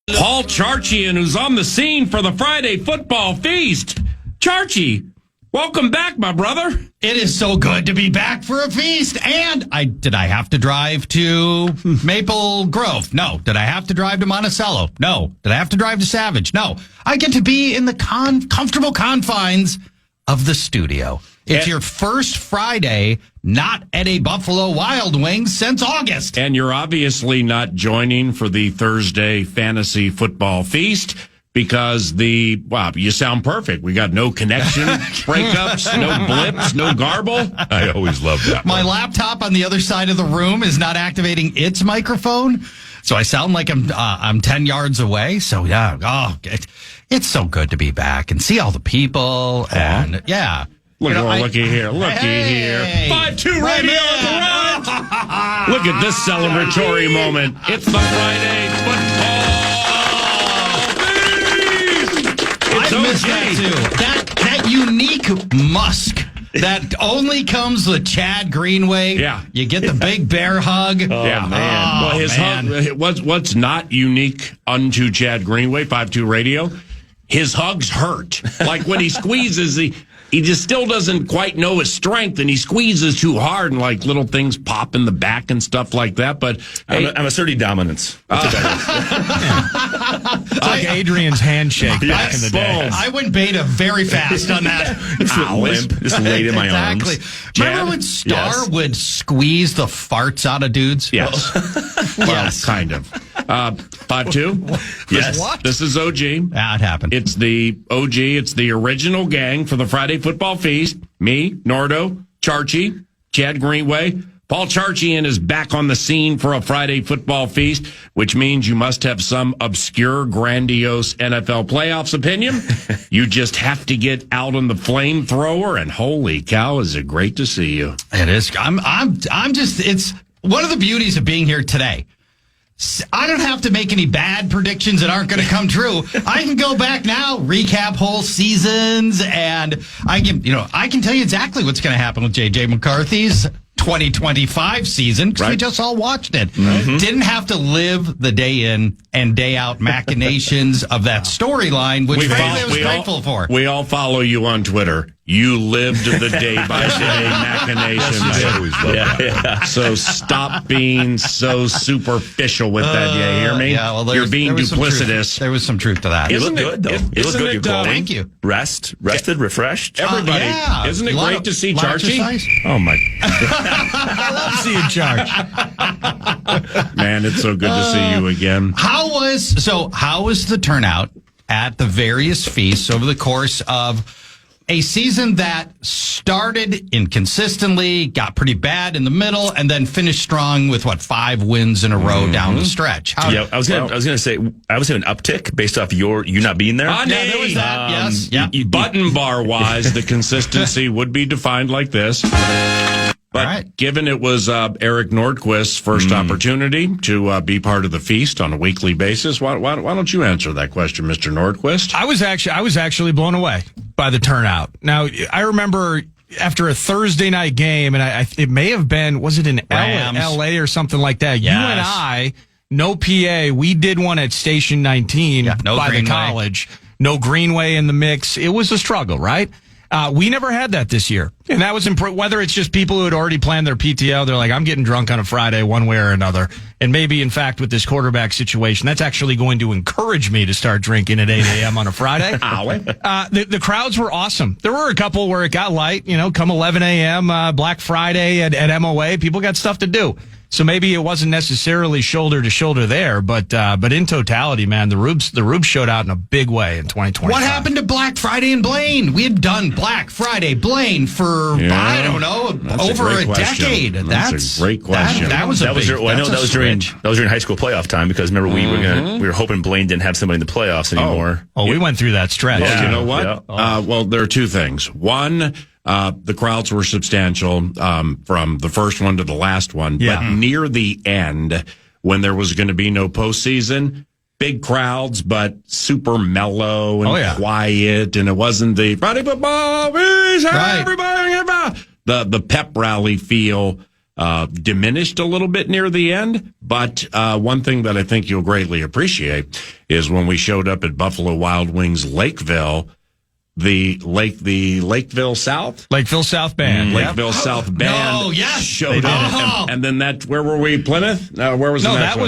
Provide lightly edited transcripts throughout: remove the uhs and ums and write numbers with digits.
Paul Charchian, who's on the scene for the Friday football feast. Charchie, welcome back, my brother. It is so good to be back for a feast. And did I have to drive to Maple Grove? No. Did I have to drive to Monticello? No. Did I have to drive to Savage? No. I get to be in the comfortable confines of the studio. It's your first Friday not at a Buffalo Wild Wings since August. And you're obviously not joining for the Thursday fantasy football feast because you sound perfect. We got no connection breakups, no blips, no garble. I always love that. My laptop on the other side of the room is not activating its microphone, so I sound like I'm 10 yards away. So yeah, it's so good to be back and see all the people and yeah. Looky here. 5-2 radio on the road. Look at this celebratory moment. It's the Friday football. I missed that too. That unique musk that only comes with Chad Greenway. Yeah. You get the big bear hug. Oh, yeah. Man. Well, his hug, what's not unique unto Chad Greenway, 5-2 radio, his hugs hurt. Like when he squeezes, he just still doesn't quite know his strength, and he squeezes too hard, and like little things pop in the back and stuff like that. But I'm asserting dominance. It's like Adrian's handshake back in the day. I went beta very fast on that. Just limp, just laid in my arms. Remember when Star would squeeze the farts out of dudes? Yes. Well, kind of. 5-2? Yes. What? This is OG. Yeah, it happened. It's the OG. It's the original gang for the Friday football feast. Me, Nardo, Charchie, Chad Greenway. Paul Charchian is back on the scene for a Friday football feast, which means you must have some obscure, grandiose NFL playoffs opinion. You just have to get out on the flamethrower, and holy cow, is it great to see you. It is. I'm just, it's one of the beauties of being here today. I don't have to make any bad predictions that aren't going to come true. I can go back now, recap whole seasons, and I can tell you exactly what's going to happen with J.J. McCarthy's 2025 season because we just all watched it. Mm-hmm. Didn't have to live the day in and day out machinations of that storyline, which I was grateful for. We all follow you on Twitter. You lived the day-by-day machinations. Yeah. So stop being so superficial with that. You hear me? Yeah, well, you're being duplicitous. There was some truth to that. You look good, though. You look good. You're glowing. Thank you. Rested, refreshed. Everybody. Isn't it great to see Charchie? Oh, my. I love seeing Charch. Man, it's so good to see you again. How was the turnout at the various feasts over the course of a season that started inconsistently, got pretty bad in the middle, and then finished strong with 5 wins in a row down the stretch? I was gonna say I was an uptick based off you not being there. Yeah, there was that. Yes. Yeah. Button bar wise, the consistency would be defined like this. But given it was Eric Nordquist's first opportunity to be part of the feast on a weekly basis, why don't you answer that question, Mr. Nordquist? I was actually blown away by the turnout. Now, I remember after a Thursday night game, and it may have been, was it in LA or something like that? Yes. You and I, no PA, we did one at Station 19 by Greenway. the college. No Greenway in the mix. It was a struggle, right? We never had that this year. And that was whether it's just people who had already planned their PTO, they're like, I'm getting drunk on a Friday one way or another. And maybe, in fact, with this quarterback situation, that's actually going to encourage me to start drinking at 8 a.m. on a Friday. The crowds were awesome. There were a couple where it got light, come 11 a.m., Black Friday at MOA, people got stuff to do. So maybe it wasn't necessarily shoulder to shoulder there, but in totality, man, the Rubes showed out in a big way in 2025. What happened to Black Friday in Blaine? We had done Black Friday Blaine for I don't know over a decade. That's a great question. That was during high school playoff time because remember we were hoping Blaine didn't have somebody in the playoffs anymore. We went through that stretch. You know what? Yeah. Well, there are two things. One. The crowds were substantial from the first one to the last one. Yeah. But near the end, when there was going to be no postseason, big crowds, but super mellow and quiet. And it wasn't the Friday football, everybody, the pep rally feel diminished a little bit near the end. But one thing that I think you'll greatly appreciate is when we showed up at Buffalo Wild Wings Lakeville, the Lakeville South Band. Lakeville South Band showed up. And then where were we? Plymouth? No, where was the next one?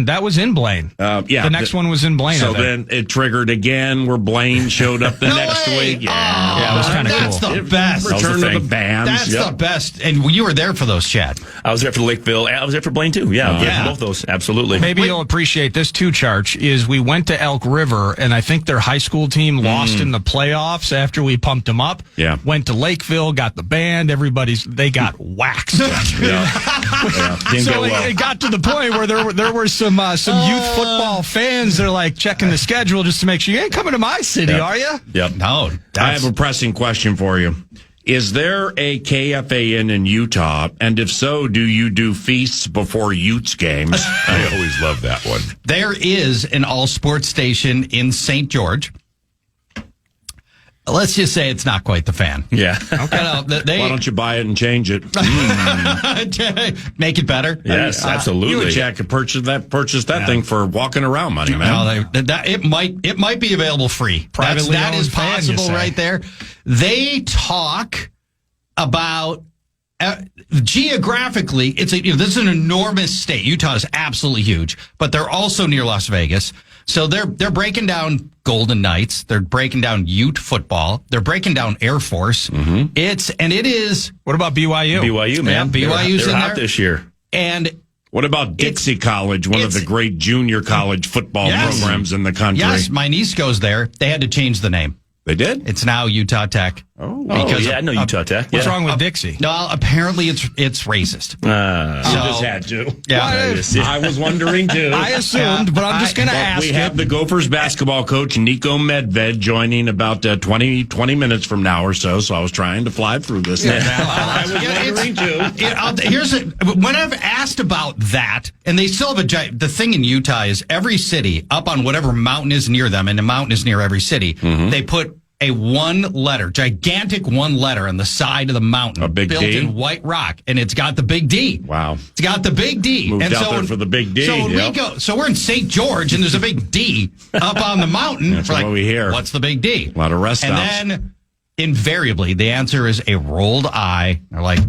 That was in Blaine. The next one was in Blaine. So then it triggered again where Blaine showed up the next week. Yeah, it was kind of cool. That's the best. Return to the band. That's the best. And you were there for those, Chad. I was there for Lakeville. I was there for Blaine too. Yeah. Both those. Absolutely. Maybe you'll appreciate this too, Charch, is we went to Elk River, and I think their high school team lost in the playoffs after we pumped them up. Yeah. Went to Lakeville, got the band. They got waxed. Didn't go well. It got to the point where there were some youth football fans that are like checking the schedule just to make sure you ain't coming to my city, are you? Yep. No. I have a pressing question for you. Is there a KFAN in Utah? And if so, do you do feasts before Utes games? I always love that one. There is an all-sports station in St. George. Let's just say it's not quite the fan. Yeah. Okay. Why don't you buy it and change it? Make it better. Yes, absolutely. You and Jack could purchase that thing for walking around money, man. It might be available free. Privately that is owned fan, you possible say. right there. They talk about geographically. This is an enormous state. Utah is absolutely huge, but they're also near Las Vegas. So they're breaking down Golden Knights. They're breaking down Ute football. They're breaking down Air Force. Mm-hmm. It is. What about BYU? BYU, man. Yeah, BYU's they're in hot there this year. And what about Dixie College, one of the great junior college football programs in the country? Yes, my niece goes there. They had to change the name. They did? It's now Utah Tech. I know Utah Tech. What's wrong with Dixie? No, apparently it's racist. You just had to. Yeah. I was wondering too. I assumed, but I'm just going to ask. We have the Gophers basketball coach, Niko Medved, joining about 20 minutes from now or so. So I was trying to fly through this. I was wondering too. When I've asked about that, and they still have the thing in Utah is every city up on whatever mountain is near them, and the mountain is near every city, they put a gigantic one letter on the side of the mountain, a big built D? in white rock, and it's got the big D. Wow. It's got the big D. Moved and out there for the big D. So when we go, we're in St. George, and there's a big D up on the mountain. That's what we hear. What's the big D? A lot of rest stops. And then, invariably, the answer is a rolled I. They're like,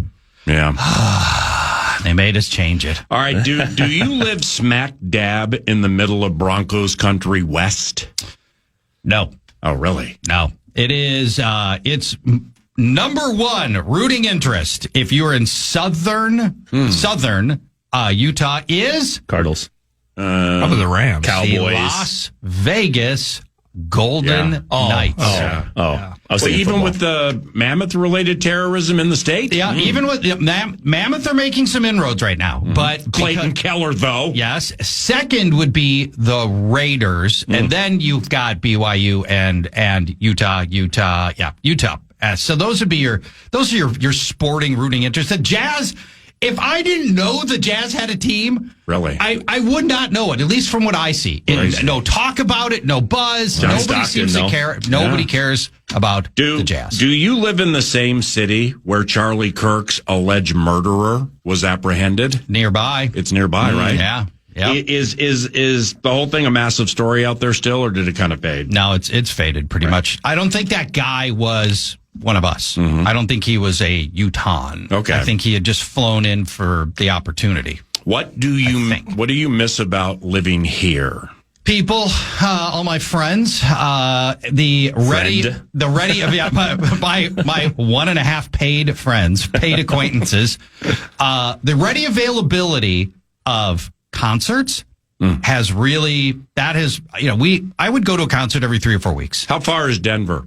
they made us change it. All right. Do you live smack dab in the middle of Broncos country west? No. Oh, really? No. It is, it's number one rooting interest. If you're in southern Utah is Cardinals. Probably the Rams. Cowboys. the Las Vegas Golden Knights. I was thinking even football. with the Mammoth-related terrorism in the state? Yeah, even with Mammoth are making some inroads right now. But Clayton Keller, though. Yes. Second would be the Raiders, and then you've got BYU and Utah. Utah. So those would be your sporting rooting interests. The Jazz. If I didn't know the Jazz had a team, really, I would not know it. At least from what I see. No talk about it. No buzz. John Nobody Stockton, seems to care. Nobody cares about the Jazz. Do you live in the same city where Charlie Kirk's alleged murderer was apprehended? Nearby. It's nearby, right? Yeah. Yep. Is the whole thing a massive story out there still, or did it kind of fade? No, it's faded pretty much. I don't think that guy was one of us. I don't think he was a Utahn. Okay. I think he had just flown in for the opportunity. What do you miss about living here? People, all my friends, my 1.5 paid acquaintances, the ready availability of concerts has really, I would go to a concert every 3 or 4 weeks. How far is Denver?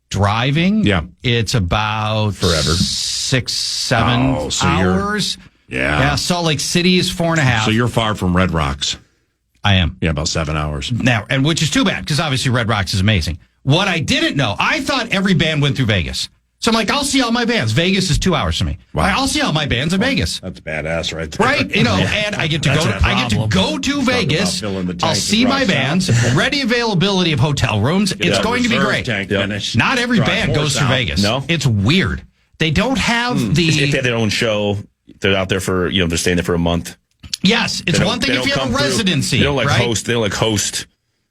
Driving, it's about forever 6-7 hours. Yeah. Salt Lake City is 4.5. So you're far from Red Rocks. I am. Yeah, about 7 hours. Now, and which is too bad because obviously Red Rocks is amazing. What I didn't know, I thought every band went through Vegas. So I'm like, I'll see all my bands. Vegas is 2 hours from me. Wow. I'll see all my bands in Vegas. That's badass, right there. Right, and I get to go to Vegas. I'll see my bands. Ready availability of hotel rooms. It's going to be great. Tank finish. Not every band goes through Vegas. No, it's weird. They don't have the. If they have their own show, they're out there for they're staying there for a month. Yes, it's one thing if you have a residency. They don't like right? host. They don't like host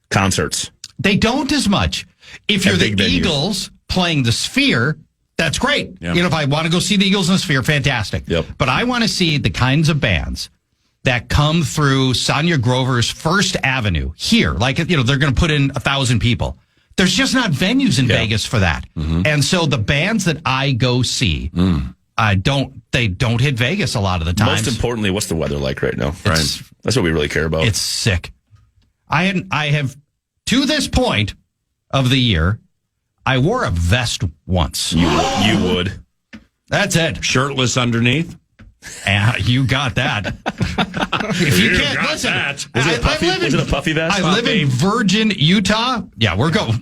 concerts. They don't as much. If you're the big venues. Eagles playing the Sphere, that's great. Yep. If I want to go see the Eagles in the Sphere, fantastic. Yep. But I want to see the kinds of bands that come through Sonia Grover's First Avenue here. Like, they're going to put in 1,000 people. There's just not venues in Vegas for that. Mm-hmm. And so the bands that I go see, they don't hit Vegas a lot of the time. Most importantly, what's the weather like right now? Right. That's what we really care about. It's sick. I have, to this point of the year, I wore a vest once. You would. That's it. Shirtless underneath. You got that. If you can't listen, Was it a puffy vest? I live in Virgin, Utah. Yeah,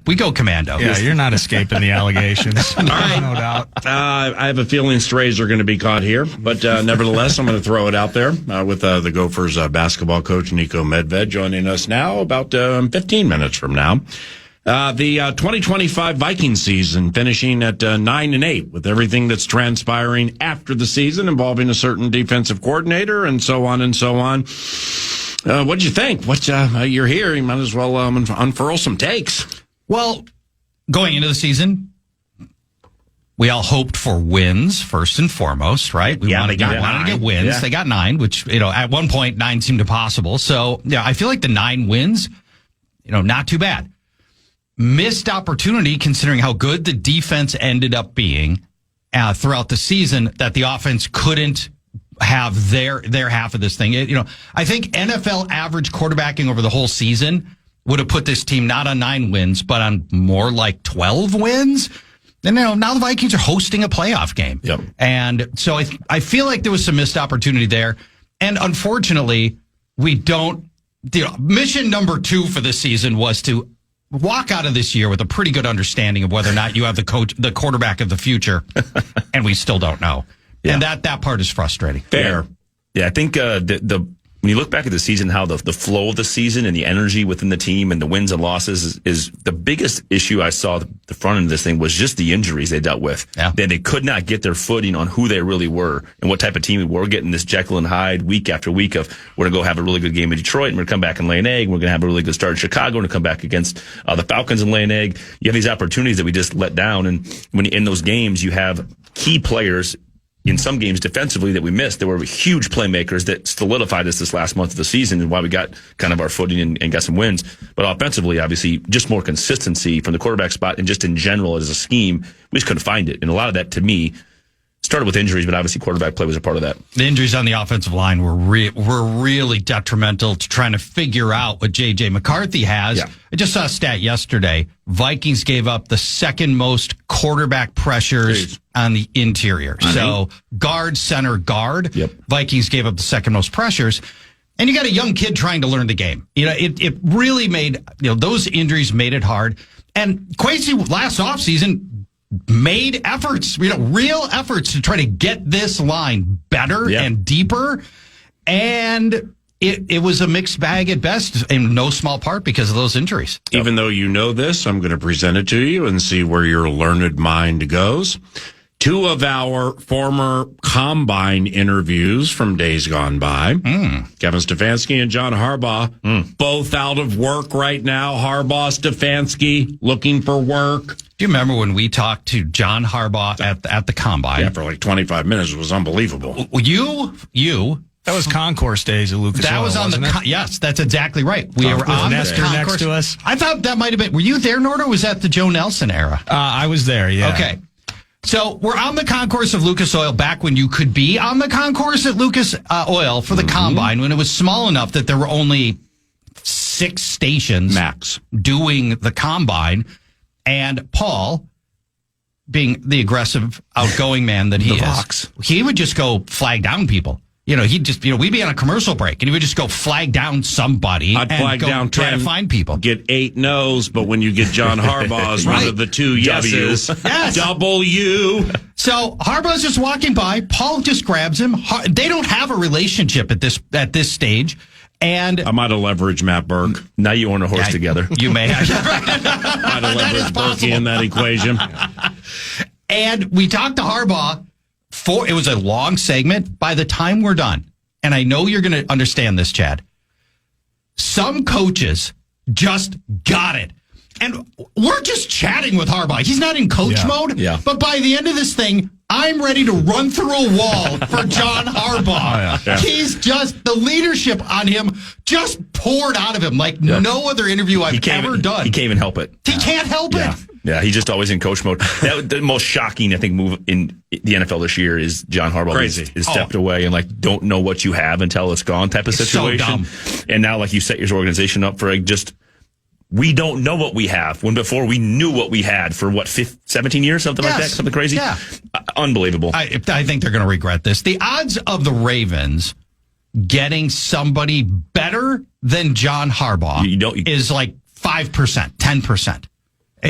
we go commando. Yeah, you're not escaping the allegations. All right. No doubt. I have a feeling strays are going to be caught here, but nevertheless, I'm going to throw it out there with the Gophers basketball coach Niko Medved joining us now about 15 minutes from now. The 2025 Vikings season finishing at 9-8 with everything that's transpiring after the season involving a certain defensive coordinator and so on and so on. What did you think? You're here. You might as well unfurl some takes. Well, going into the season, we all hoped for wins first and foremost, right? We wanted to get wins. Yeah. They got 9, which, at one point 9 seemed impossible. So, I feel like the 9 wins, not too bad. Missed opportunity considering how good the defense ended up being throughout the season, that the offense couldn't have their half of this thing. I think NFL average quarterbacking over the whole season would have put this team not on 9 wins, but on more like 12 wins. And now the Vikings are hosting a playoff game. Yep. And so I feel like there was some missed opportunity there. And unfortunately, we don't. Mission number 2 for this season was to walk out of this year with a pretty good understanding of whether or not you have the quarterback of the future, and we still don't know. Yeah. And that part is frustrating. Fair. Yeah, I think when you look back at the season, how the flow of the season and the energy within the team and the wins and losses is the biggest issue I saw the front end of this thing was just the injuries they dealt with. Yeah. They could not get their footing on who they really were and what type of team we were. We're getting this Jekyll and Hyde week after week of we're going to go have a really good game in Detroit and we're going to come back and lay an egg. We're going to have a really good start in Chicago. We're going to come back against the Falcons and lay an egg. You have these opportunities that we just let down. And when in those games, you have key players in some games defensively that we missed. There were huge playmakers that solidified us this last month of the season and why we got kind of our footing and got some wins. But offensively, obviously, just more consistency from the quarterback spot and just in general as a scheme, we just couldn't find it. And a lot of that, to me, started with injuries, but obviously quarterback play was a part of that. The injuries on the offensive line were really detrimental to trying to figure out what J.J. McCarthy has. Yeah. I just saw a stat yesterday. Vikings gave up the second most quarterback pressures on the interior. So guard, center, guard. Yep. Vikings gave up the second most pressures. And you got a young kid trying to learn the game. It really made, those injuries made it hard. And Kwesi last offseason made efforts, real efforts to try to get this line better and deeper. And it was a mixed bag at best, in no small part because of those injuries. Even though you know this, I'm going to present it to you and see where your learned mind goes. 2 of our former combine interviews from days gone by. Kevin Stefanski and John Harbaugh, both out of work right now. Harbaugh, Stefanski, looking for work. Do you remember when we talked to John Harbaugh at the combine? Yeah, for like 25 minutes. It was unbelievable. That was concourse days at Lucas That Oil, was on yes, that's exactly right. We were on Nestor the concourse next to us. I thought that might have been. Were you there, Nordo? Or was that the Joe Nelson era? I was there. Yeah. Okay. So we're on the concourse of Lucas Oil back when you could be on the concourse at Lucas Oil for the combine, when it was small enough that there were only 6 stations max doing the combine. And Paul, being the aggressive, outgoing man that he is, he would just go flag down people. He'd just, we'd be on a commercial break and he would just go flag down somebody. I'd flag down, try to find people. Get 8 no's, but when you get John Harbaugh's one of the 2 yeses, W. So Harbaugh's just walking by. Paul just grabs him. They don't have a relationship at this stage. And I might have leveraged Matt Burke. Now you own a horse together. You may have. Might have leveraged Burke in that equation. And we talked to Harbaugh it was a long segment. By the time we're done, and I know you're going to understand this, Chad, some coaches just got it. And we're just chatting with Harbaugh. He's not in coach mode. Yeah. But by the end of this thing, I'm ready to run through a wall for John Harbaugh. He's just, the leadership on him just poured out of him like no other interview I've ever done. He can't even help it. He can't help it. Yeah, he's just always in coach mode. The most shocking, I think, move in the NFL this year is John Harbaugh is stepped away and don't know what you have until it's gone type of situation. So dumb. And now you set your organization up for we don't know what we have when before we knew what we had for 17 years, something like that, something crazy. Yeah. Unbelievable. I think they're going to regret this. The odds of the Ravens getting somebody better than John Harbaugh is 5%, 10%.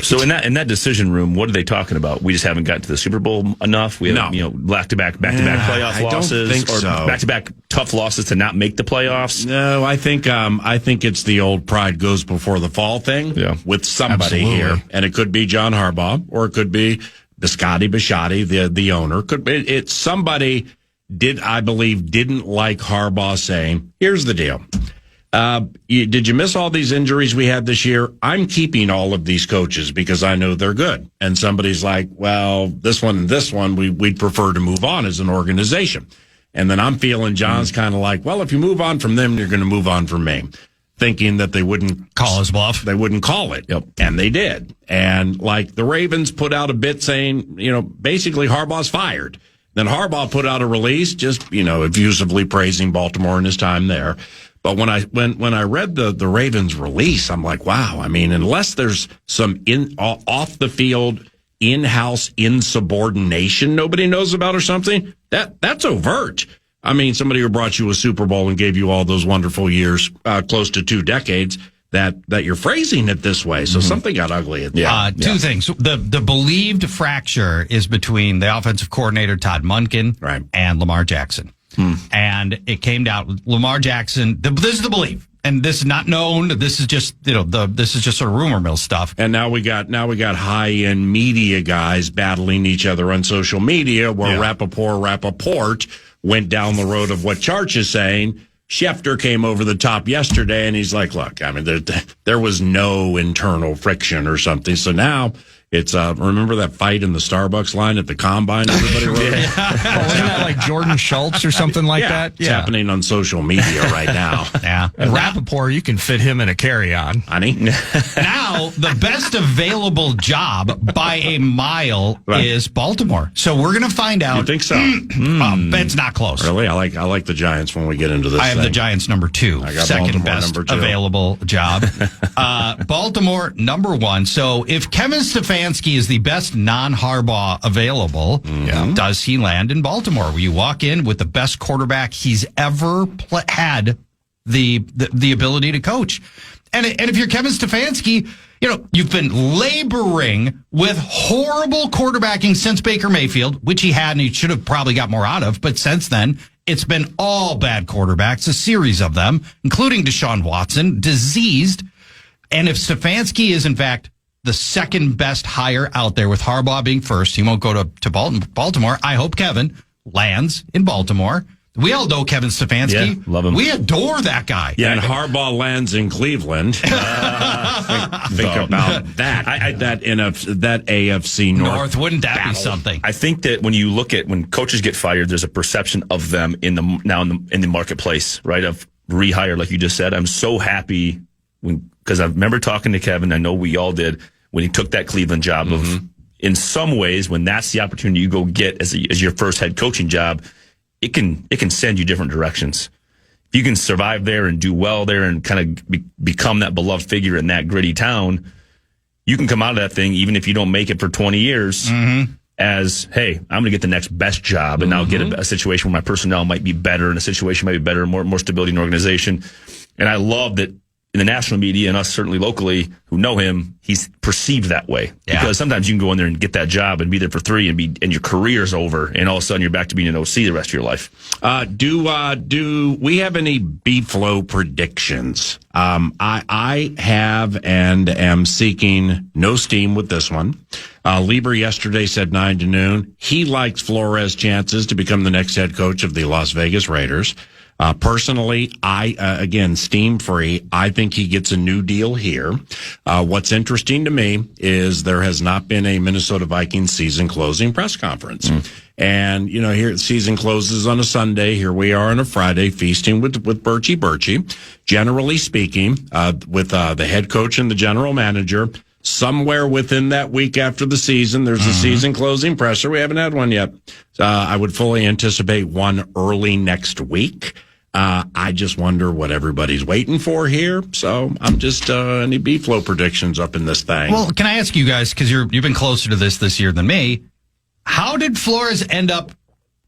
So in that decision room, what are they talking about? We just haven't gotten to the Super Bowl enough. We have back-to-back playoff losses, back-to-back tough losses to not make the playoffs. No, I think it's the old pride goes before the fall thing with somebody here, and it could be John Harbaugh or it could be Biscotti, the owner. It's somebody I believe didn't like Harbaugh saying, "Here's the deal." Did you miss all these injuries we had this year? I'm keeping all of these coaches because I know they're good. And somebody's like, well, this one and this one, we'd prefer to move on as an organization. And then I'm feeling John's kind of like, well, if you move on from them, you're going to move on from me. Thinking that they wouldn't call his bluff. They wouldn't call it. Yep. And they did. And the Ravens put out a bit saying, basically Harbaugh's fired. Then Harbaugh put out a release just, effusively praising Baltimore and his time there. But when I read the Ravens release, I'm like, wow. I mean, unless there's some off the field, in-house insubordination nobody knows about or something, that's overt. I mean, somebody who brought you a Super Bowl and gave you all those wonderful years, close to 2 decades, that you're phrasing it this way. So something got ugly. Two things. The believed fracture is between the offensive coordinator, Todd Monken, and Lamar Jackson. And it came down, Lamar Jackson, this is the belief. And this is not known. This is just, this is just sort of rumor mill stuff. And now we got high-end media guys battling each other on social media where Rappaport went down the road of what Charch is saying. Schefter came over the top yesterday and he's like, look, I mean, there was no internal friction or something. So now it's, remember that fight in the Starbucks line at the Combine? Everybody wrote it? Wasn't that like Jordan Schultz or something like that? It's happening on social media right now. And Rappaport, you can fit him in a carry-on. Honey? Now, the best available job by a mile is Baltimore. So we're going to find out. You think so? It's not close. Really? I like the Giants when we get into this. I have the Giants number 2. I got second best number 2. Available job. Baltimore number 1. So if Kevin Stefanski is the best non-Harbaugh available, does he land in Baltimore? Where you walk in with the best quarterback he's ever had the ability to coach. And if you're Kevin Stefanski, you've been laboring with horrible quarterbacking since Baker Mayfield, which he had and he should have probably got more out of. But since then, it's been all bad quarterbacks, a series of them, including Deshaun Watson, diseased. And if Stefanski is, in fact, the second best hire out there with Harbaugh being first, he won't go to Baltimore. I hope Kevin lands in Baltimore. We all know Kevin Stefanski. Yeah, love him. We adore that guy. Yeah, and Harbaugh lands in Cleveland. Think about that. That AFC North. Wouldn't that battle. be something? I think that when you look at when coaches get fired, there's a perception of them in the marketplace, right? Of rehire, like you just said. I'm so happy because I remember talking to Kevin. I know we all did when he took that Cleveland job. Of in some ways, when that's the opportunity you go get as your first head coaching job, it can send you different directions. If you can survive there and do well there and kind of become that beloved figure in that gritty town, you can come out of that thing even if you don't make it for 20 years. As, hey, I'm going to get the next best job and now get a situation where my personnel might be better and a situation might be better, more stability in the organization. And I love that in the national media and us certainly locally who know him, he's perceived that way. Yeah. Because sometimes you can go in there and get that job and be there for 3 and your career's over, and all of a sudden you're back to being an OC the rest of your life. Do we have any B-Flow predictions? I have and am seeking no steam with this one. Lieber yesterday said 9 to noon. He likes Flores' chances to become the next head coach of the Las Vegas Raiders. Personally, again, steam free. I think he gets a new deal here. What's interesting to me is there has not been a Minnesota Vikings season closing press conference. And, here season closes on a Sunday. Here we are on a Friday feasting with Birchie. Generally speaking, with the head coach and the general manager, somewhere within that week after the season, there's a season closing presser. We haven't had one yet. I would fully anticipate one early next week. I just wonder what everybody's waiting for here. So I'm just any B-Flow predictions up in this thing. Well, can I ask you guys, because you've been closer to this year than me, how did Flores end up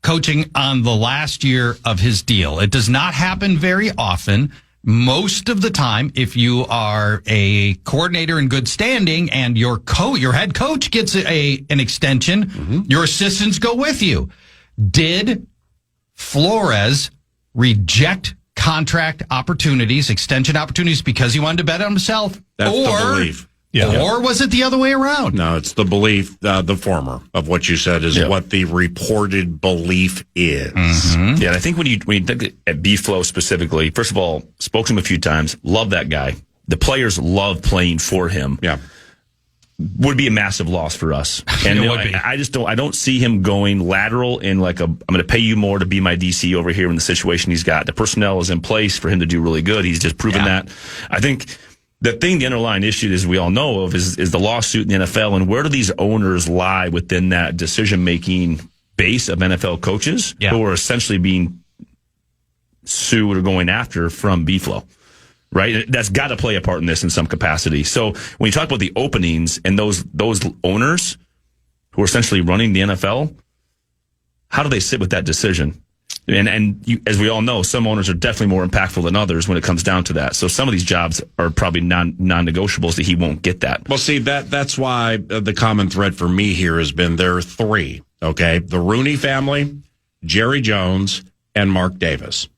coaching on the last year of his deal? It does not happen very often. Most of the time, if you are a coordinator in good standing and your head coach gets an extension, your assistants go with you. Did Flores reject contract opportunities, extension opportunities, because he wanted to bet on himself? That's the belief. Yeah. Or was it the other way around? No, it's the belief, the former of what you said is what the reported belief is. Yeah, and I think when you think at B-Flow specifically, first of all, spoke to him a few times, love that guy. The players love playing for him. Yeah. Would be a massive loss for us. And I don't see him going lateral in I'm going to pay you more to be my DC over here in the situation he's got. The personnel is in place for him to do really good. He's just proven that. I think the underlying issue, as we all know of, is the lawsuit in the NFL, and where do these owners lie within that decision-making base of NFL coaches who are essentially being sued or going after from B-Flow, right? That's got to play a part in this in some capacity. So when you talk about the openings and those owners who are essentially running the NFL, how do they sit with that decision? And as we all know, some owners are definitely more impactful than others when it comes down to that. So some of these jobs are probably non-negotiables that he won't get that. Well, see, that's why the common thread for me here has been there are 3, okay? The Rooney family, Jerry Jones, and Mark Davis.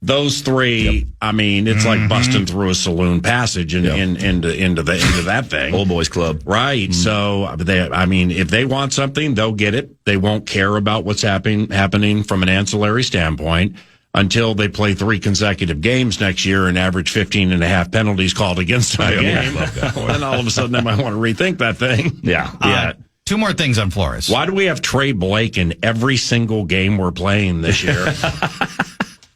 Those 3, I mean, it's like busting through a saloon passage into that thing. Old boys club. Right. So, if they want something, they'll get it. They won't care about what's happening from an ancillary standpoint until they play 3 consecutive games next year and average 15.5 penalties called against them a game. And all of a sudden, they might want to rethink that thing. Yeah. 2 more things on Flores. Why do we have Trey Blake in every single game we're playing this year?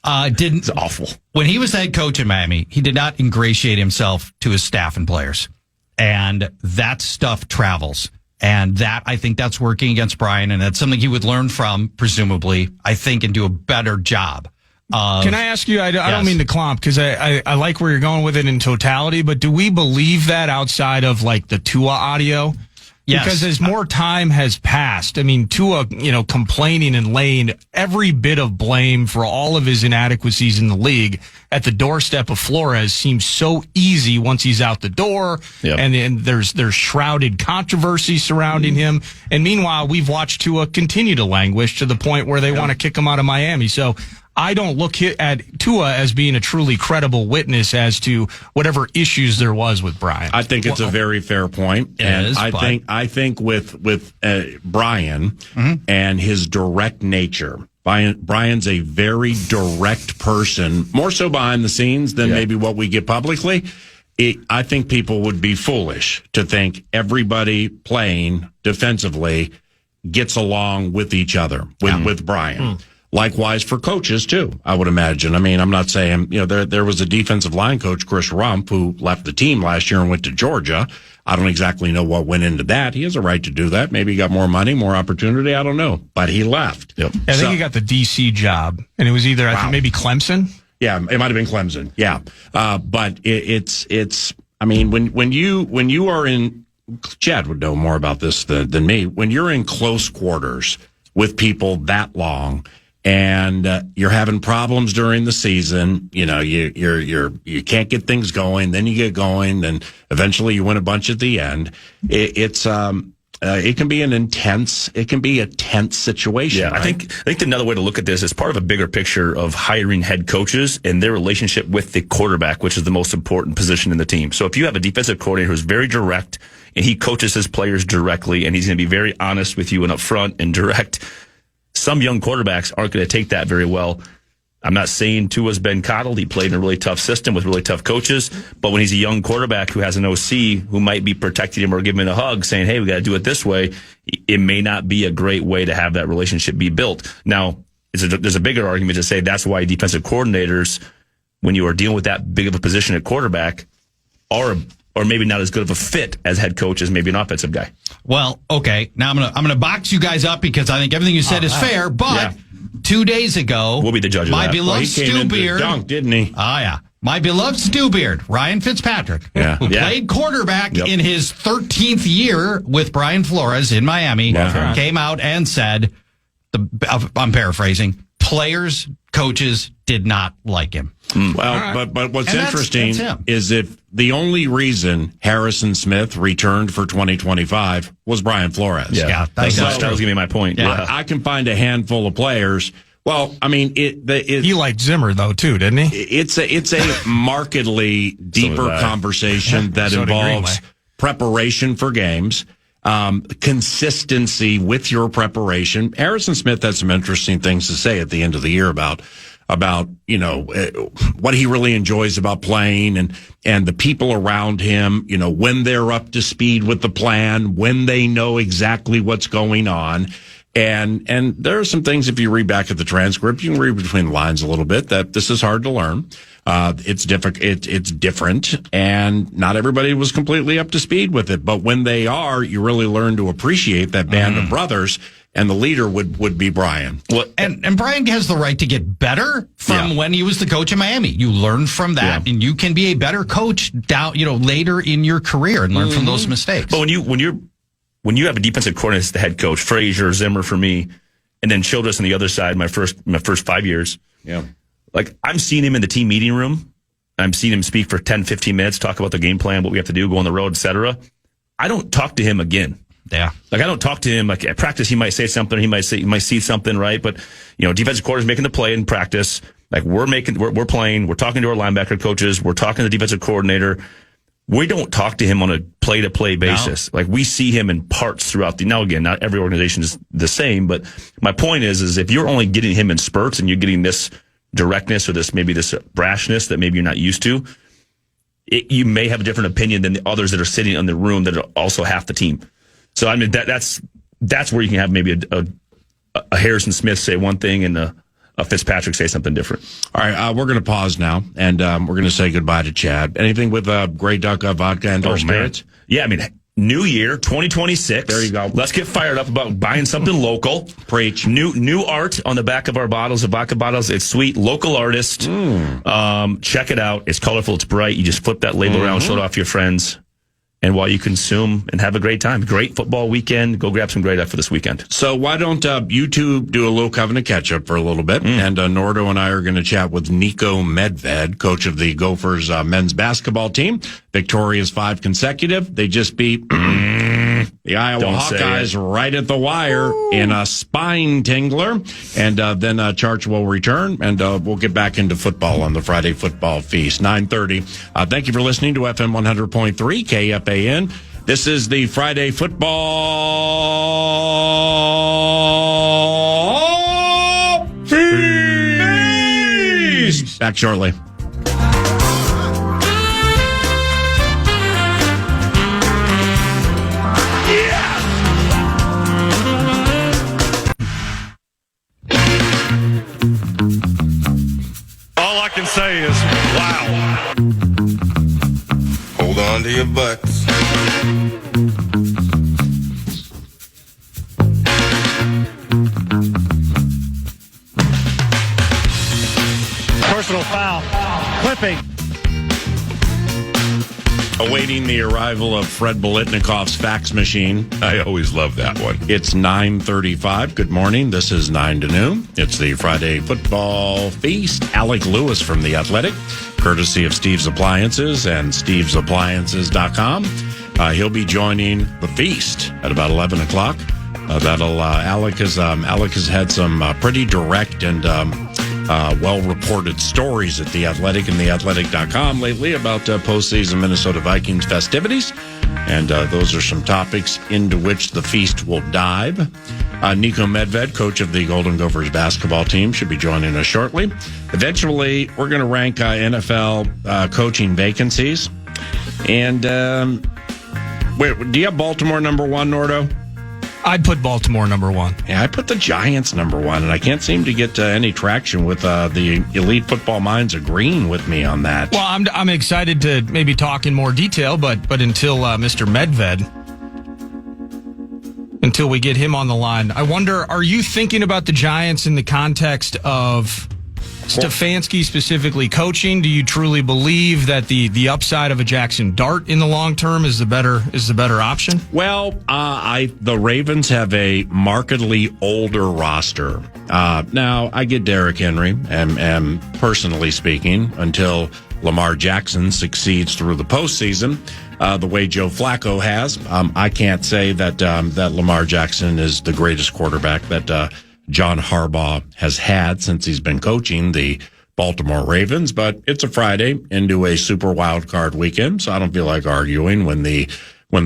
It's awful. When he was head coach in Miami, he did not ingratiate himself to his staff and players. And that stuff travels. And I think that's working against Brian. And that's something he would learn from, presumably, I think, and do a better job. Can I ask you, I don't mean to clomp, because I like where you're going with it in totality, but do we believe that outside of the Tua audio? Yes. Because as more time has passed, I mean, Tua, complaining and laying every bit of blame for all of his inadequacies in the league at the doorstep of Flores seems so easy once he's out the door. Yep. And there's shrouded controversy surrounding him. And meanwhile, we've watched Tua continue to languish to the point where they want to kick him out of Miami. So I don't look at Tua as being a truly credible witness as to whatever issues there was with Brian. I think it's a very fair point. I think with Brian and his direct nature, Brian's a very direct person, more so behind the scenes than maybe what we get publicly. I think people would be foolish to think everybody playing defensively gets along with each other, with Brian. Likewise for coaches, too, I would imagine. I mean, I'm not saying, there was a defensive line coach, Chris Rump, who left the team last year and went to Georgia. I don't exactly know what went into that. He has a right to do that. Maybe he got more money, more opportunity. I don't know. But he left. Yep. I think he got the D.C. job, and it was either, I think, maybe Clemson. Yeah, it might have been Clemson. Yeah. But it's, I mean, when you are in, Chad would know more about this than me. When you're in close quarters with people that long, and you're having problems during the season, you can't get things going. Then you get going, then eventually you win a bunch at the end. It can be a tense situation. Yeah, right? I think another way to look at this is part of a bigger picture of hiring head coaches and their relationship with the quarterback, which is the most important position in the team. So if you have a defensive coordinator who's very direct and he coaches his players directly and he's going to be very honest with you and upfront and direct, some young quarterbacks aren't going to take that very well. I'm not saying Tua's been coddled. He played in a really tough system with really tough coaches. But when he's a young quarterback who has an OC who might be protecting him or giving him a hug saying, hey, we got to do it this way, it may not be a great way to have that relationship be built. Now, there's a bigger argument to say that's why defensive coordinators, when you are dealing with that big of a position at quarterback, are maybe not as good of a fit as head coach as maybe an offensive guy. Well, okay. Now I'm gonna box you guys up because I think everything you said is fair, but... Yeah. 2 days ago, We'll be the judge of my that. beloved he came into Stewbeard, dunk, didn't he? My beloved Stewbeard, Ryan Fitzpatrick, who played quarterback in his 13th year with Brian Flores in Miami, came out and said, I'm paraphrasing, players, coaches did not like him. Well, but what's interesting is if the only reason Harrison Smith returned for 2025 was Brian Flores. Yeah, that was going to be my point. Yeah. I can find a handful of players. Well, I mean, he liked Zimmer though too, didn't he? It's a markedly deeper conversation that So did involves Greenway. preparation for games, consistency with your preparation. Harrison Smith had some interesting things to say at the end of the year about what he really enjoys about playing and the people around him, when they're up to speed with the plan, when they know exactly what's going on. And there are some things, if you read back at the transcript, you can read between the lines a little bit, that this is hard to learn. It's different, and not everybody was completely up to speed with it. But when they are, you really learn to appreciate that band of brothers. And the leader would be Brian. Well, and Brian has the right to get better from when he was the coach in Miami. You learn from that, and you can be a better coach down, later in your career and learn from those mistakes. But when you have a defensive coordinator as the head coach, Frazier, Zimmer for me, and then Childress on the other side, my first 5 years. Yeah. Like I'm seeing him in the team meeting room. I'm seeing him speak for 10, 15 minutes, talk about the game plan, what we have to do, go on the road, etc. I don't talk to him again. Yeah. Like I don't talk to him. Like at practice, he might say something. He might see something, right? But defensive coordinator's making the play in practice. Like we're playing. We're talking to our linebacker coaches. We're talking to the defensive coordinator. We don't talk to him on a play-to-play basis. No. Like we see him in parts throughout now again, not every organization is the same. But my point is if you're only getting him in spurts and you're getting this directness or this brashness that maybe you're not used to, you may have a different opinion than the others that are sitting in the room that are also half the team. So I mean that's where you can have maybe a Harrison Smith say one thing and a Fitzpatrick say something different. All right, we're going to pause now, and we're going to say goodbye to Chad. Anything with Grey Duck vodka and spirits? Yeah, I mean, new year, 2026. There you go. Let's get fired up about buying something local. Preach. New art on the back of our bottles, the vodka bottles. It's sweet. Local artist. Check it out. It's colorful. It's bright. You just flip that label around, show it off to your friends. And while you consume and have a great time, great football weekend, go grab some Grey Duck for this weekend. So why don't you two do a little Covenant catch-up for a little bit? And Nordo and I are going to chat with Niko Medved, coach of the Gophers men's basketball team. Victorious 5 consecutive. They just beat the Iowa Hawkeyes right at the wire in a spine tingler. And then Charch will return, and we'll get back into football on the Friday Football Feast, 9:30. Thank you for listening to FM 100.3 KFAN. This is the Friday Football Feast. Back shortly. All I can say is, wow. Hold on to your butts. Personal foul. Clipping. Awaiting the arrival of Fred Bolitnikov's fax machine. I always love that one. It's 9:35. Good morning. This is 9 to noon. It's the Friday Football Feast. Alec Lewis from The Athletic, courtesy of Steve's Appliances and stevesappliances.com. He'll be joining the feast at about 11 o'clock. Alec has had some pretty direct and well-reported stories at The Athletic and theathletic.com lately about postseason Minnesota Vikings festivities. And those are some topics into which the feast will dive. Niko Medved, coach of the Golden Gophers basketball team, should be joining us shortly. Eventually, we're going to rank NFL coaching vacancies. And wait, do you have Baltimore number one, Nordo? I'd put Baltimore number one. Yeah, I put the Giants number one, and I can't seem to get any traction with the elite football minds agreeing with me on that. Well, I'm excited to maybe talk in more detail, but until Mr. Medved, until we get him on the line, I wonder, are you thinking about the Giants in the context of Stefanski specifically coaching? Do you truly believe that the upside of a Jackson Dart in the long term is the better option? Well, the Ravens have a markedly older roster. Now, I get Derrick Henry, and personally speaking, until Lamar Jackson succeeds through the postseason, the way Joe Flacco has, I can't say that Lamar Jackson is the greatest quarterback that John Harbaugh has had since he's been coaching the Baltimore Ravens, but it's a Friday into a super wild card weekend, so I don't feel like arguing when the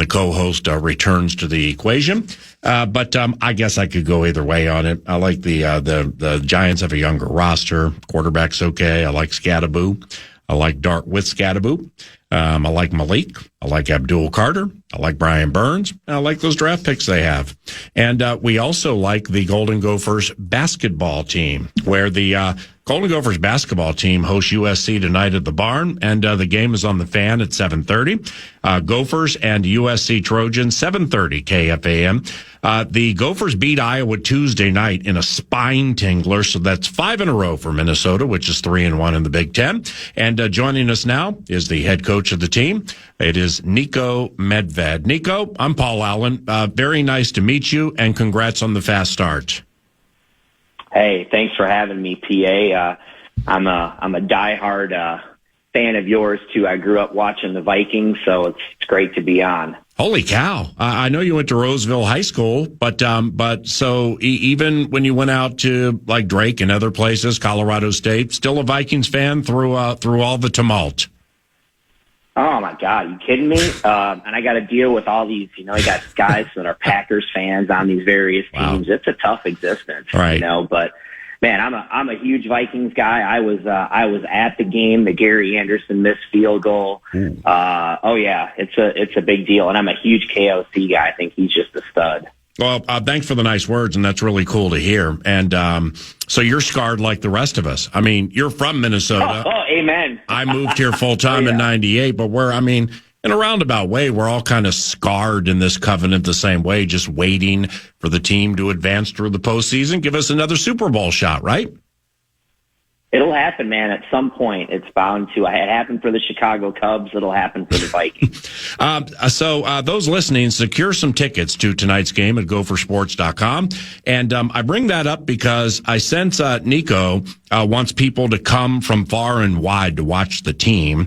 co-host returns to the equation. But I guess I could go either way on it. I like the Giants have a younger roster. Quarterback's okay. I like Scattaboo. I like Dart with Scattaboo. I like Malik. I like Abdul Carter. I like Brian Burns. I like those draft picks they have. And we also like the Golden Gophers basketball team, where the Golden Gophers basketball team hosts USC tonight at the Barn, and the game is on the Fan at 7:30. Gophers and USC Trojans, 7:30 KFAN. The Gophers beat Iowa Tuesday night in a spine tingler, so that's 5 in a row for Minnesota, which is 3-1 in the Big Ten. And joining us now is the head coach of the team. It is Niko Medved. Niko, I'm Paul Allen. Very nice to meet you, and congrats on the fast start. Hey, thanks for having me, PA. I'm a diehard fan of yours too. I grew up watching the Vikings, so it's great to be on. Holy cow! I know you went to Roseville High School, but so even when you went out to like Drake and other places, Colorado State, still a Vikings fan through all the tumult. Oh my God, you kidding me? And I got to deal with all these, I got guys that are Packers fans on these various teams. Wow. It's a tough existence, right? But man, I'm a huge Vikings guy. I was at the game, the Gary Anderson missed field goal. Oh yeah, it's a big deal, and I'm a huge KOC guy. I think he's just a stud. Well, thanks for the nice words, and that's really cool to hear. And so you're scarred like the rest of us. I mean, you're from Minnesota. Oh, amen. I moved here full time in '98, but in a roundabout way, we're all kind of scarred in this covenant the same way, just waiting for the team to advance through the postseason, give us another Super Bowl shot, right? It'll happen, man. At some point, it's bound to. It happened for the Chicago Cubs. It'll happen for the Vikings. So those listening, secure some tickets to tonight's game at gophersports.com. And I bring that up because I sense Niko wants people to come from far and wide to watch the team.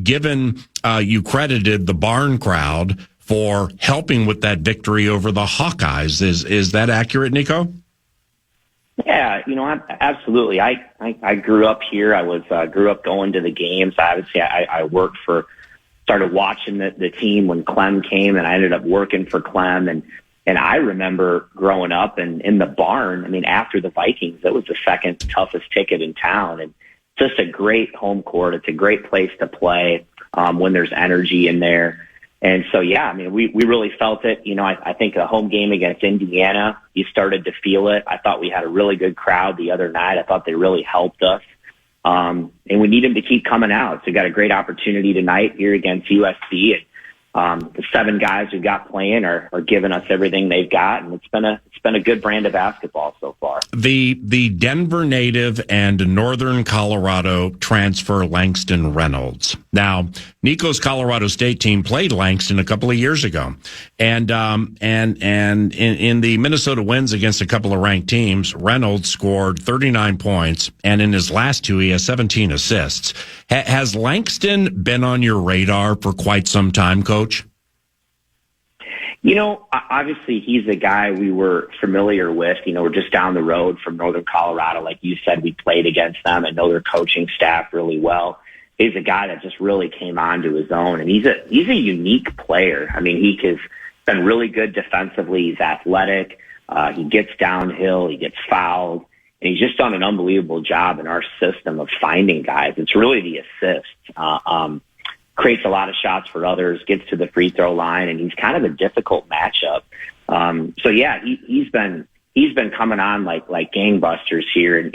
Given you credited the Barn crowd for helping with that victory over the Hawkeyes, is that accurate, Niko? Yeah, absolutely. I grew up here. I grew up going to the games. Obviously, I started watching the team when Clem came, and I ended up working for Clem. And I remember growing up and in the Barn. After the Vikings, that was the second toughest ticket in town, and just a great home court. It's a great place to play when there's energy in there. And so, yeah, we really felt it. I think a home game against Indiana, you started to feel it. I thought we had a really good crowd the other night. I thought they really helped us. And we need them to keep coming out. So we got a great opportunity tonight here against USC. the 7 guys we've got playing are giving us everything they've got, and it's been a good brand of basketball so far. The Denver native and Northern Colorado transfer Langston Reynolds. Now, Niko's Colorado State team played Langston a couple of years ago, and in the Minnesota wins against a couple of ranked teams, Reynolds scored 39 points, and in his last 2, he has 17 assists. Has Langston been on your radar for quite some time, Coach? Obviously he's a guy we were familiar with. We're just down the road from Northern Colorado. Like you said, we played against them and know their coaching staff really well. He's a guy that just really came onto his own, and he's a unique player. I mean, he's been really good defensively. He's athletic. He gets downhill. He gets fouled. And he's just done an unbelievable job in our system of finding guys. It's really the assists. Creates a lot of shots for others, gets to the free throw line, and he's kind of a difficult matchup. He's been coming on like gangbusters here. And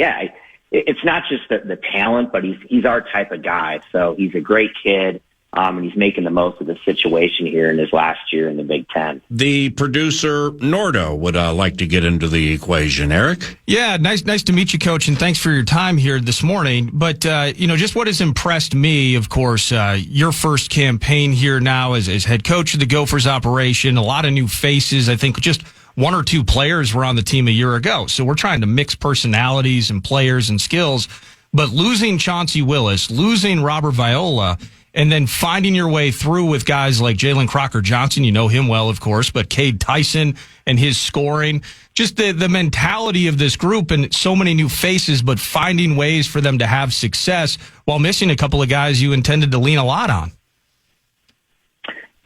it's not just the talent, but he's our type of guy. So he's a great kid. And he's making the most of the situation here in his last year in the Big Ten. The producer, Nordo, would like to get into the equation. Eric? Yeah, nice to meet you, Coach, and thanks for your time here this morning. But, just what has impressed me, of course, your first campaign here now as head coach of the Gophers operation, a lot of new faces. I think just 1 or 2 players were on the team a year ago. So we're trying to mix personalities and players and skills. But losing Chauncey Willis, losing Robert Viola, and then finding your way through with guys like Jalen Crocker-Johnson, you know him well, of course, but Cade Tyson and his scoring, just the mentality of this group and so many new faces, but finding ways for them to have success while missing a couple of guys you intended to lean a lot on.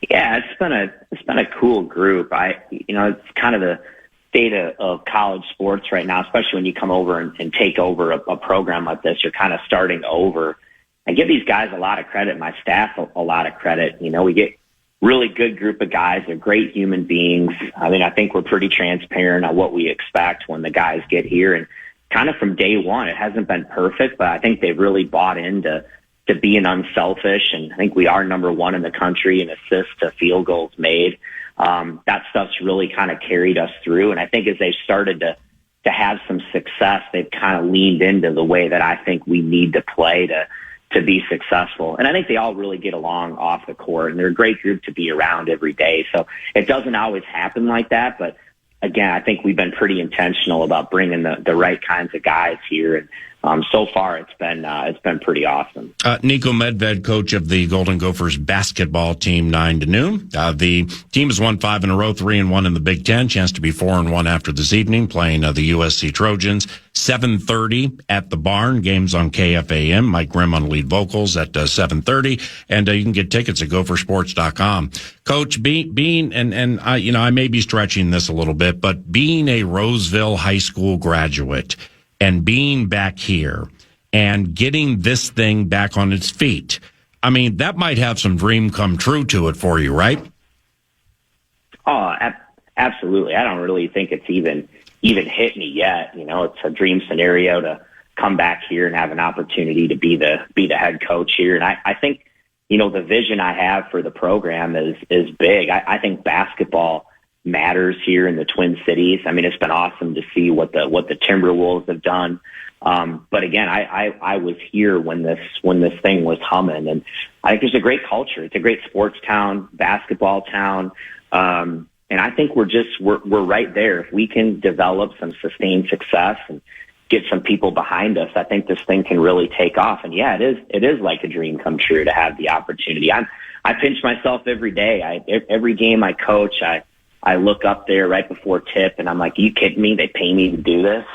Yeah, it's been a cool group. It's kind of the state of college sports right now, especially when you come over and take over a program like this. You're kind of starting over. I give these guys a lot of credit, my staff a lot of credit. We get really good group of guys. They're great human beings. I mean, I think we're pretty transparent on what we expect when the guys get here. And kind of from day one, it hasn't been perfect, but I think they've really bought into being unselfish. And I think we are number 1 in the country in assists to field goals made. That stuff's really kind of carried us through. And I think as they've started to have some success, they've kind of leaned into the way that I think we need to play to be successful. And I think they all really get along off the court, and they're a great group to be around every day. So it doesn't always happen like that, but again, I think we've been pretty intentional about bringing the right kinds of guys here. And so far it's been pretty awesome. Niko Medved, coach of the Golden Gophers basketball team, 9 to noon. The team has won 5 in a row, 3-1 in the Big Ten. Chance to be 4-1 after this evening, playing the USC Trojans. 7:30 at the Barn. Games on KFAN. Mike Grimm on lead vocals at 7:30, and you can get tickets at gophersports.com. Coach, being and I may be stretching this a little bit, but being a Roseville High School graduate and being back here and getting this thing back on its feet, I mean, that might have some dream come true to it for you, right? Oh, absolutely. I don't really think it's even hit me yet. It's a dream scenario to come back here and have an opportunity to be the head coach here. And I think, the vision I have for the program is big. I think basketball matters here in the Twin Cities. I mean, it's been awesome to see what the Timberwolves have done. But again, I was here when this thing was humming, and I think there's a great culture. It's a great sports town, basketball town. And I think we're right there. If we can develop some sustained success and get some people behind us, I think this thing can really take off. And yeah, it is like a dream come true to have the opportunity. I pinch myself every day. Every game I coach, I look up there right before tip and I'm like, are you kidding me? They pay me to do this?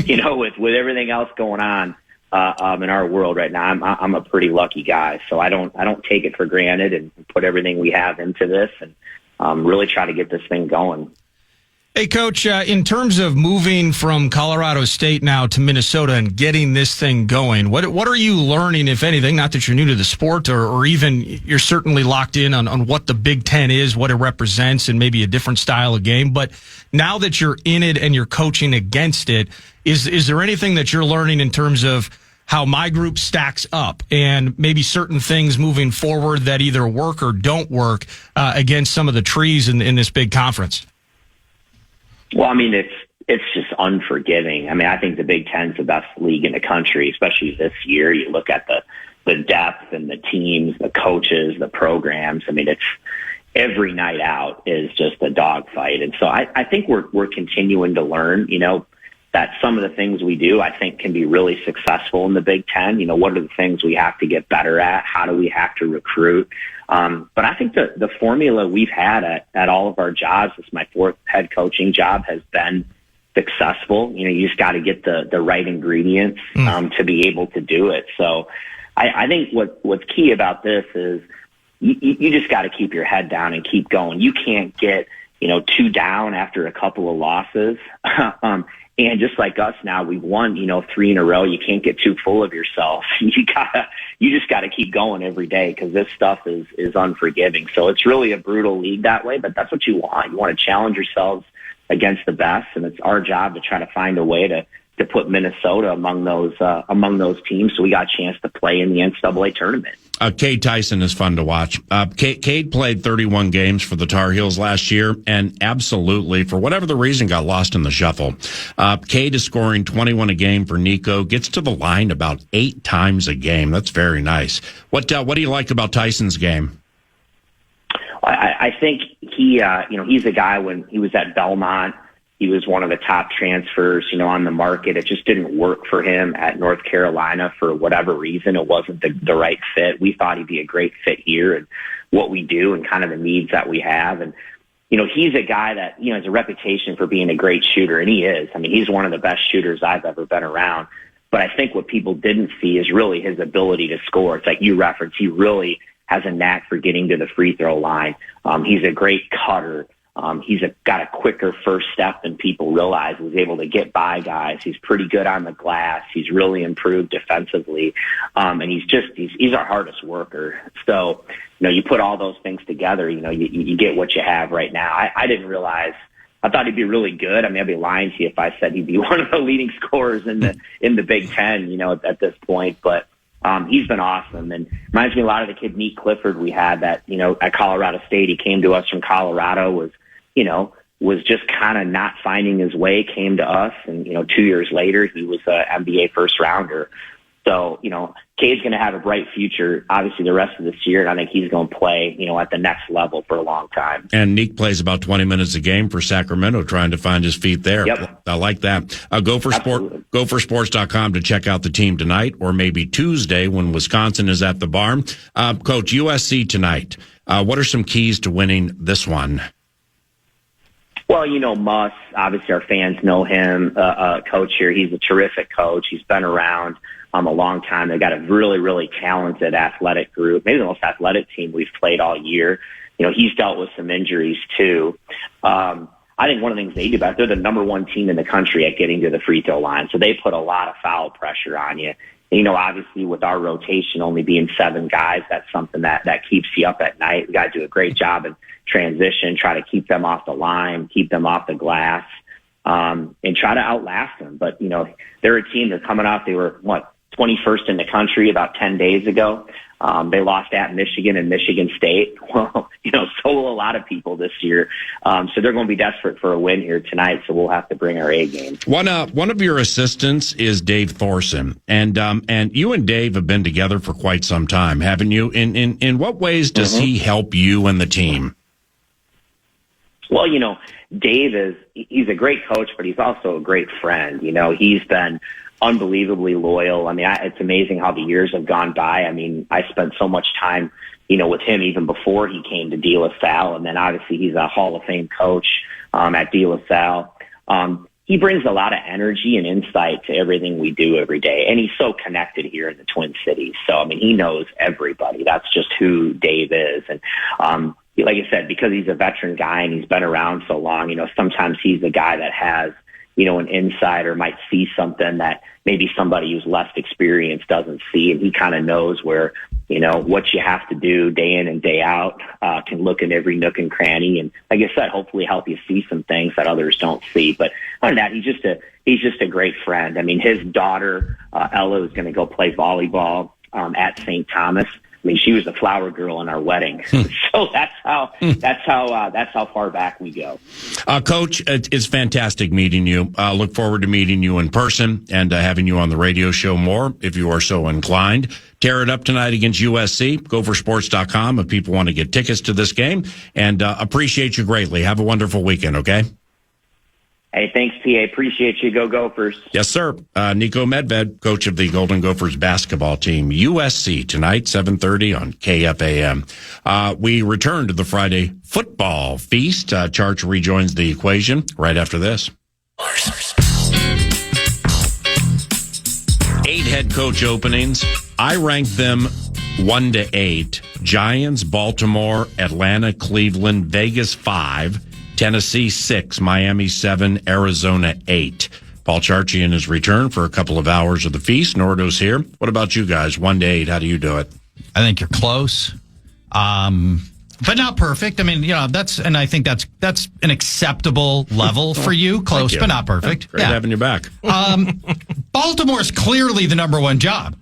With everything else going on in our world right now, I'm a pretty lucky guy. So I don't take it for granted and put everything we have into this and really try to get this thing going. Hey, Coach, in terms of moving from Colorado State now to Minnesota and getting this thing going, what are you learning, if anything? Not that you're new to the sport or even you're certainly locked in on what the Big Ten is, what it represents, and maybe a different style of game. But now that you're in it and you're coaching against it, is there anything that you're learning in terms of how my group stacks up and maybe certain things moving forward that either work or don't work against some of the trees in this big conference? Well, I mean, it's just unforgiving. I mean, I think the Big Ten's the best league in the country, especially this year. You look at the depth and the teams, the coaches, the programs. I mean, it's every night out is just a dogfight. And so I think we're continuing to learn, that some of the things we do, I think, can be really successful in the Big Ten. What are the things we have to get better at? How do we have to recruit? But I think the formula we've had at all of our jobs, it's my fourth head coaching job, has been successful. You just got to get the right ingredients to be able to do it. So I think what's key about this is you just got to keep your head down and keep going. You can't get, 2 down after a couple of losses. And just like us now, we've won, 3 in a row. You can't get too full of yourself. You just gotta keep going every day because this stuff is unforgiving. So it's really a brutal league that way, but that's what you want. You want to challenge yourselves against the best, and it's our job to try to find a way to put Minnesota among those teams so we got a chance to play in the NCAA tournament. Cade Tyson is fun to watch. Cade played 31 games for the Tar Heels last year and absolutely, for whatever the reason, got lost in the shuffle. Cade is scoring 21 a game for Niko, gets to the line about 8 times a game. That's very nice. What do you like about Tyson's game? I think he's a guy. When he was at Belmont, he was one of the top transfers, on the market. It just didn't work for him at North Carolina for whatever reason. It wasn't the right fit. We thought he'd be a great fit here and what we do and kind of the needs that we have. And, he's a guy that, has a reputation for being a great shooter, and he is. I mean, he's one of the best shooters I've ever been around. But I think what people didn't see is really his ability to score. It's like you referenced, he really has a knack for getting to the free throw line. He's a great cutter. He's got a quicker first step than people realize. He's able to get by guys. He's pretty good on the glass. He's really improved defensively. And he's our hardest worker. So, you put all those things together, you get what you have right now. I didn't realize, I thought he'd be really good. I mean, I'd be lying to you if I said he'd be one of the leading scorers in the Big Ten, at this point. But he's been awesome, and reminds me a lot of the kid Nate Clifford we had that, at Colorado State. He came to us from Colorado, was just kind of not finding his way, came to us, and 2 years later he was an NBA first rounder. So, Cade's going to have a bright future, obviously, the rest of this year, and I think he's going to play, at the next level for a long time. And Nick plays about 20 minutes a game for Sacramento, trying to find his feet there. Yep. I like that. Gophersports.com to check out the team tonight, or maybe Tuesday when Wisconsin is at the barn. Coach, USC tonight. What are some keys to winning this one? Well, Muss, obviously our fans know him, coach here. He's a terrific coach. He's been around a long time. They've got a really, really talented athletic group, maybe the most athletic team we've played all year. He's dealt with some injuries too. I think one of the things they do better, they're the number 1 team in the country at getting to the free throw line. So they put a lot of foul pressure on you. And, obviously with our rotation only being 7 guys, that's something that keeps you up at night. We got to do a great job in transition, try to keep them off the line, keep them off the glass, and try to outlast them. But, they're a team, they're coming off, they were 21st in the country about 10 days ago. They lost at Michigan and Michigan State. Well, so will a lot of people this year. So they're going to be desperate for a win here tonight. So we'll have to bring our A game. One of your assistants is Dave Thorson, and you and Dave have been together for quite some time, haven't you? In what ways does he help you and the team? Well, Dave he's a great coach, but he's also a great friend. He's been unbelievably loyal. I mean, it's amazing how the years have gone by. I mean, I spent so much time, with him even before he came to De La Salle. And then obviously he's a Hall of Fame coach at De La Salle. He brings a lot of energy and insight to everything we do every day. And he's so connected here in the Twin Cities. So, I mean, he knows everybody. That's just who Dave is. And, like I said, because he's a veteran guy and he's been around so long, sometimes he's the guy that has, an insider might see something that maybe somebody who's less experienced doesn't see. And he kind of knows where, what you have to do day in and day out, can look at every nook and cranny. And like I said, hopefully help you see some things that others don't see. But other than that, he's just a great friend. I mean, his daughter, Ella, is going to go play volleyball, at St. Thomas. I mean, she was the flower girl in our wedding. So that's how far back we go. Coach, it's fantastic meeting you. Look forward to meeting you in person and having you on the radio show more if you are so inclined. Tear it up tonight against USC. Gophersports.com if people want to get tickets to this game. And appreciate you greatly. Have a wonderful weekend, okay? Hey, thanks, PA. Appreciate you. Go Gophers. Yes, sir. Niko Medved, coach of the Golden Gophers basketball team. USC tonight, 7:30 on KFAN. We return to the Friday football feast. Charch rejoins the equation right after this. 8 head coach openings. I ranked them 1 to 8. Giants, Baltimore, Atlanta, Cleveland, Vegas 5. Tennessee 6, Miami 7, Arizona 8. Paul Charchi in his return for a couple of hours of the feast. Nordo's here. What about you guys? 1 to 8. How do you do it? I think you're close, but not perfect. I mean, I think that's an acceptable level for you. Close, but not perfect. Great having you back. Baltimore's clearly the number one job.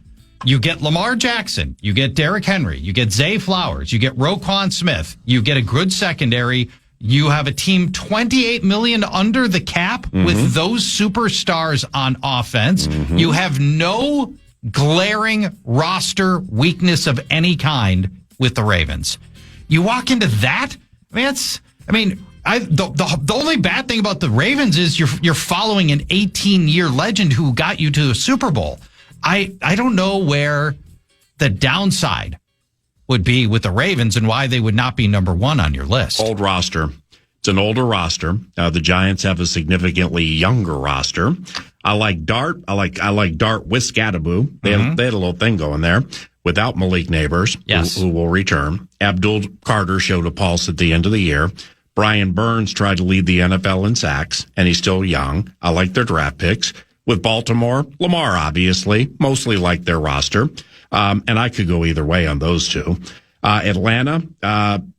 You get Lamar Jackson, you get Derrick Henry, you get Zay Flowers, you get Roquan Smith, you get a good secondary. You have a team $28 million under the cap with those superstars on offense. You have no glaring roster weakness of any kind with the Ravens. You walk into that. The only bad thing about the Ravens is you're following an 18-year legend who got you to a Super Bowl. I don't know where the downside would be with the Ravens and why they would not be number one on your list. Old roster. It's an older roster. The Giants have a significantly younger roster. I like Dart. I like Dart with Scadaboo. They had a little thing going there without Malik Neighbors, who will return. Abdul Carter showed a pulse at the end of the year. Brian Burns tried to lead the NFL in sacks, and he's still young. I like their draft picks. With Baltimore, Lamar, obviously, mostly like their roster. And I could go either way on those two. Atlanta,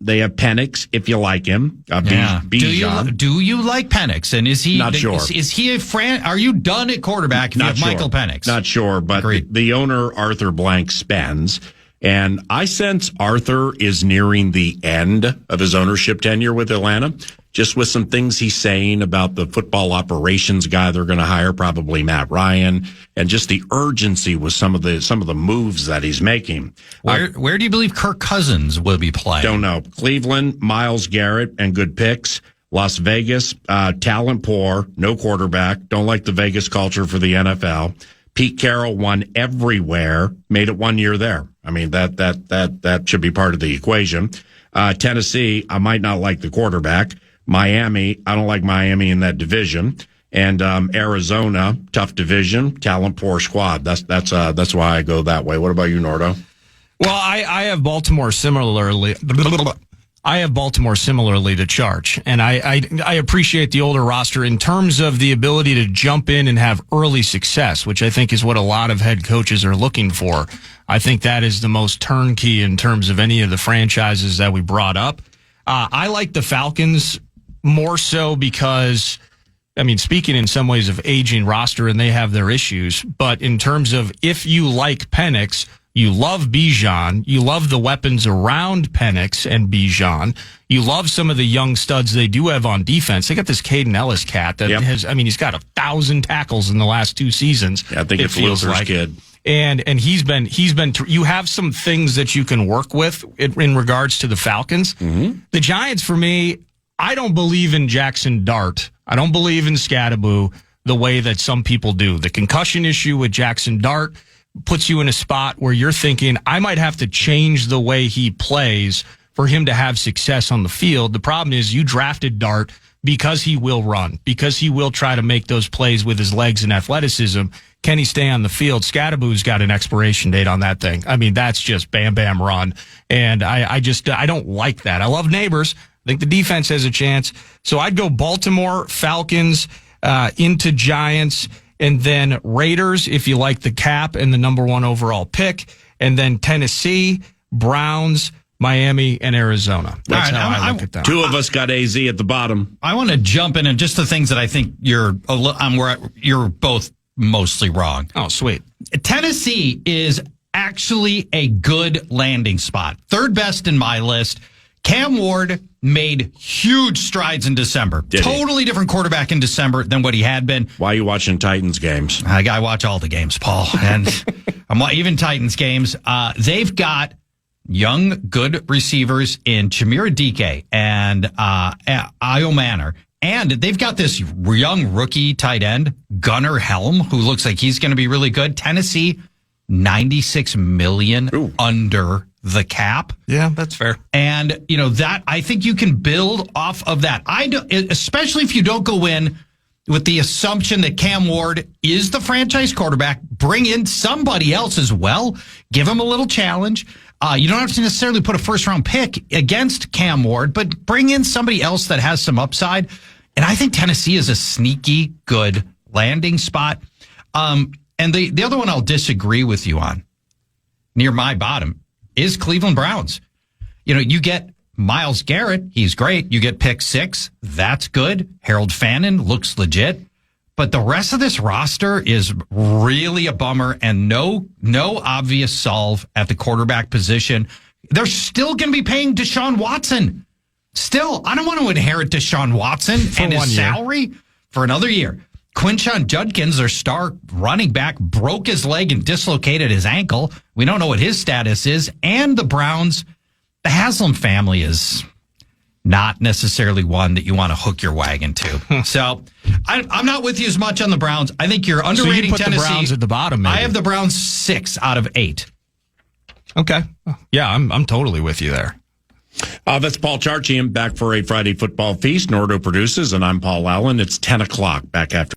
they have Penix, if you like him. Bijan. Do you like Penix? And is he not sure? Is he are you done at quarterback if you have Michael Penix? Not sure, but the owner Arthur Blank spends, and I sense Arthur is nearing the end of his ownership tenure with Atlanta. Just with some things he's saying about the football operations guy they're going to hire, probably Matt Ryan, and just the urgency with some of the moves that he's making. Where do you believe Kirk Cousins will be playing? Don't know. Cleveland, Myles Garrett, and good picks. Las Vegas, talent poor, no quarterback. Don't like the Vegas culture for the NFL. Pete Carroll won everywhere, made it 1 year there. I mean, that should be part of the equation. Tennessee, I might not like the quarterback. Miami, I don't like Miami in that division. And Arizona, tough division, talent poor squad. That's why I go that way. What about you, Nordo? Well, I have Baltimore similarly. I have Baltimore similarly to Charch, and I appreciate the older roster in terms of the ability to jump in and have early success, which I think is what a lot of head coaches are looking for. I think that is the most turnkey in terms of any of the franchises that we brought up. I like the Falcons more so because, speaking in some ways of aging roster, and they have their issues, but in terms of if you like Penix, you love Bijan, you love the weapons around Penix and Bijan, you love some of the young studs they do have on defense. They got this Caden Ellis cat that has, he's got 1,000 tackles in the last 2 seasons. Yeah, I think it feels like kid. And he's been, you have some things that you can work with in regards to the Falcons. The Giants, for me, I don't believe in Jackson Dart. I don't believe in Scadaboo the way that some people do. The concussion issue with Jackson Dart puts you in a spot where you're thinking, I might have to change the way he plays for him to have success on the field. The problem is you drafted Dart because he will run, because he will try to make those plays with his legs and athleticism. Can he stay on the field? Scadaboo's got an expiration date on that thing. That's just bam, bam, run. And I don't like that. I love Neighbors. I think the defense has a chance. So I'd go Baltimore, Falcons, into Giants, and then Raiders if you like the cap and the number 1 overall pick. and then Tennessee, Browns, Miami, and Arizona. That's All right, how I look at that. Two of us got AZ at the bottom. I want to jump in and just the things that I think you're both mostly wrong. Oh, sweet. Tennessee is actually a good landing spot. Third best in my list. Cam Ward made huge strides in December. Totally different quarterback in December than what he had been. Why are you watching Titans games? I watch all the games, Paul, and even Titans games. They've got young, good receivers in Chimera Dike and Io Manor. And they've got this young rookie tight end, Gunnar Helm, who looks like he's going to be really good. Tennessee, $96 million under the cap. Yeah, that's fair. And, that I think you can build off of that. Especially if you don't go in with the assumption that Cam Ward is the franchise quarterback, bring in somebody else as well. Give him a little challenge. You don't have to necessarily put a first-round pick against Cam Ward, but bring in somebody else that has some upside. And I think Tennessee is a sneaky good landing spot. And the other one I'll disagree with you on, near my bottom, is Cleveland Browns. You get Myles Garrett. He's great. You get pick 6. That's good. Harold Fannin looks legit. But the rest of this roster is really a bummer and no obvious solve at the quarterback position. They're still going to be paying Deshaun Watson. Still, I don't want to inherit Deshaun Watson and his salary for another year. Quinshon Judkins, their star running back, broke his leg and dislocated his ankle. We don't know what his status is. And the Browns, the Haslam family is not necessarily one that you want to hook your wagon to. So I'm not with you as much on the Browns. I think you're underrating so you put Tennessee. The Browns at the bottom, maybe. I have the Browns 6 out of 8. Okay. Yeah, I'm totally with you there. That's Paul Charchian back for a Friday football feast. Nordo produces, and I'm Paul Allen. It's 10 o'clock back after.